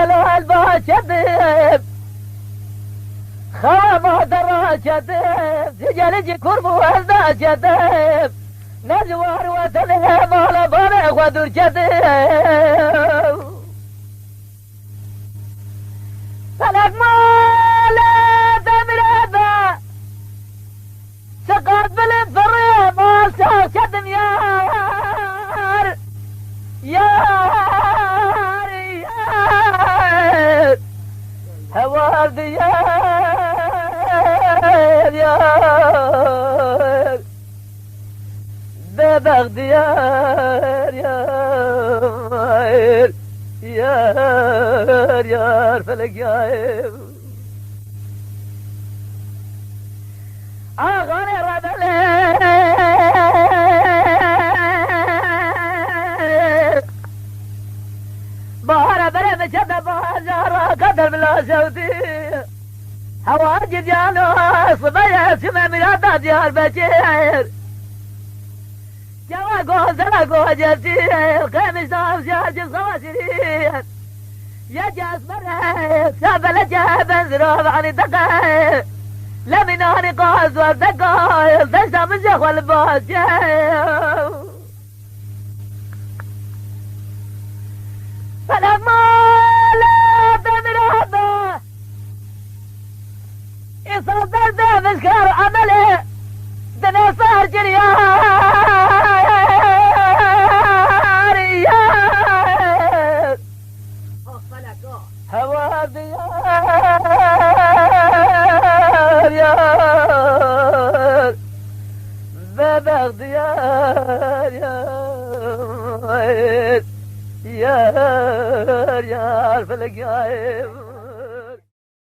جلو الباشدب خامة دراجدب تجلج كرب والداشدب نجوار وتنهم على بارق ودر جدب فلك مالا دمرابا سقط بالفرية ما ساكدم يار يار يار هوار ديار يار ببغ ديار يار يار يار فلك يار أغاني ربلك بحر بري بشد بازار قدر بلا سودي حواجد يا ناس صبية سمع ميلادا ديار بشير جوا قوزلا قوجتير قيمش ناف شاجب صواشرين يا جاس مريت سابل جاب زروب عن دقائق لمناني قاز والدقائق تشتا من شيخ والباجير فلما لا تمرضى يصدر ده مشكار عملي دنيا صار جريار هوا ديار يار ببغ ديار يار يار يار فلك يار